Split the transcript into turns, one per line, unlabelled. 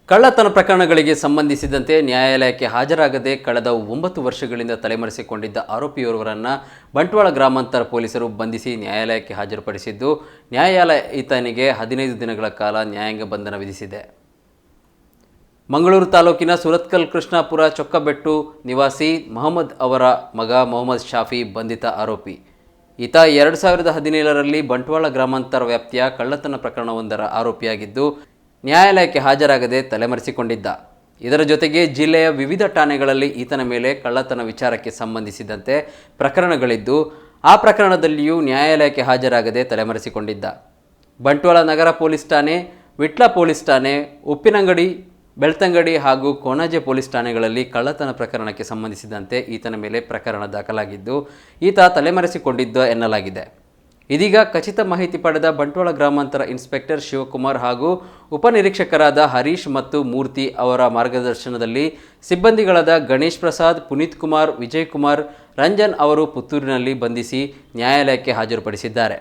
ಕಳ್ಳತನ ಪ್ರಕರಣಗಳಿಗೆ ಸಂಬಂಧಿಸಿದಂತೆ ನ್ಯಾಯಾಲಯಕ್ಕೆ ಹಾಜರಾಗದೆ ಕಳೆದ 9 ವರ್ಷಗಳಿಂದ ತಲೆಮರೆಸಿಕೊಂಡಿದ್ದ ಆರೋಪಿಯೋರ್ವರನ್ನು ಬಂಟ್ವಾಳ ಗ್ರಾಮಾಂತರ ಪೊಲೀಸರು ಬಂಧಿಸಿ ನ್ಯಾಯಾಲಯಕ್ಕೆ ಹಾಜರುಪಡಿಸಿದ್ದು, ನ್ಯಾಯಾಲಯ ಈತನಿಗೆ 15 ದಿನಗಳ ಕಾಲ ನ್ಯಾಯಾಂಗ ಬಂಧನ ವಿಧಿಸಿದೆ. ಮಂಗಳೂರು ತಾಲೂಕಿನ ಸುರತ್ಕಲ್ ಕೃಷ್ಣಾಪುರ ಚೊಕ್ಕಬೆಟ್ಟು ನಿವಾಸಿ ಮೊಹಮ್ಮದ್ ಅವರ ಮಗ ಮೊಹಮ್ಮದ್ ಶಾಫಿ ಬಂಧಿತ ಆರೋಪಿ. ಈತ 2017ರಲ್ಲಿ ಬಂಟ್ವಾಳ ಗ್ರಾಮಾಂತರ ವ್ಯಾಪ್ತಿಯ ಕಳ್ಳತನ ಪ್ರಕರಣವೊಂದರ ಆರೋಪಿಯಾಗಿದ್ದು, ನ್ಯಾಯಾಲಯಕ್ಕೆ ಹಾಜರಾಗದೆ ತಲೆಮರೆಸಿಕೊಂಡಿದ್ದ. ಇದರ ಜೊತೆಗೆ ಜಿಲ್ಲೆಯ ವಿವಿಧ ಠಾಣೆಗಳಲ್ಲಿ ಈತನ ಮೇಲೆ ಕಳ್ಳತನ ವಿಚಾರಕ್ಕೆ ಸಂಬಂಧಿಸಿದಂತೆ ಪ್ರಕರಣಗಳಿದ್ದು, ಆ ಪ್ರಕರಣದಲ್ಲಿಯೂ ನ್ಯಾಯಾಲಯಕ್ಕೆ ಹಾಜರಾಗದೆ ತಲೆಮರೆಸಿಕೊಂಡಿದ್ದ. ಬಂಟ್ವಾಳ ನಗರ ಪೊಲೀಸ್ ಠಾಣೆ, ವಿಟ್ಲ ಪೊಲೀಸ್ ಠಾಣೆ, ಉಪ್ಪಿನಂಗಡಿ, ಬೆಳ್ತಂಗಡಿ ಹಾಗೂ ಕೋಣಾಜೆ ಪೊಲೀಸ್ ಠಾಣೆಗಳಲ್ಲಿ ಕಳ್ಳತನ ಪ್ರಕರಣಕ್ಕೆ ಸಂಬಂಧಿಸಿದಂತೆ ಈತನ ಮೇಲೆ ಪ್ರಕರಣ ದಾಖಲಾಗಿದ್ದು, ಈತ ತಲೆಮರೆಸಿಕೊಂಡಿದ್ದ ಎನ್ನಲಾಗಿದೆ. ಇದೀಗ ಖಚಿತ ಮಾಹಿತಿ ಪಡೆದ ಬಂಟ್ವಾಳ ಗ್ರಾಮಾಂತರ ಇನ್ಸ್ಪೆಕ್ಟರ್ ಶಿವಕುಮಾರ್ ಹಾಗೂ ಉಪನಿರೀಕ್ಷಕರಾದ ಹರೀಶ್ ಮತ್ತು ಮೂರ್ತಿ ಅವರ ಮಾರ್ಗದರ್ಶನದಲ್ಲಿ ಸಿಬ್ಬಂದಿಗಳಾದ ಗಣೇಶ್ ಪ್ರಸಾದ್, ಪುನೀತ್ ಕುಮಾರ್, ವಿಜಯ್ ಕುಮಾರ್, ರಂಜನ್ ಅವರು ಪುತ್ತೂರಿನಲ್ಲಿ ಬಂಧಿಸಿ ನ್ಯಾಯಾಲಯಕ್ಕೆ ಹಾಜರುಪಡಿಸಿದ್ದಾರೆ.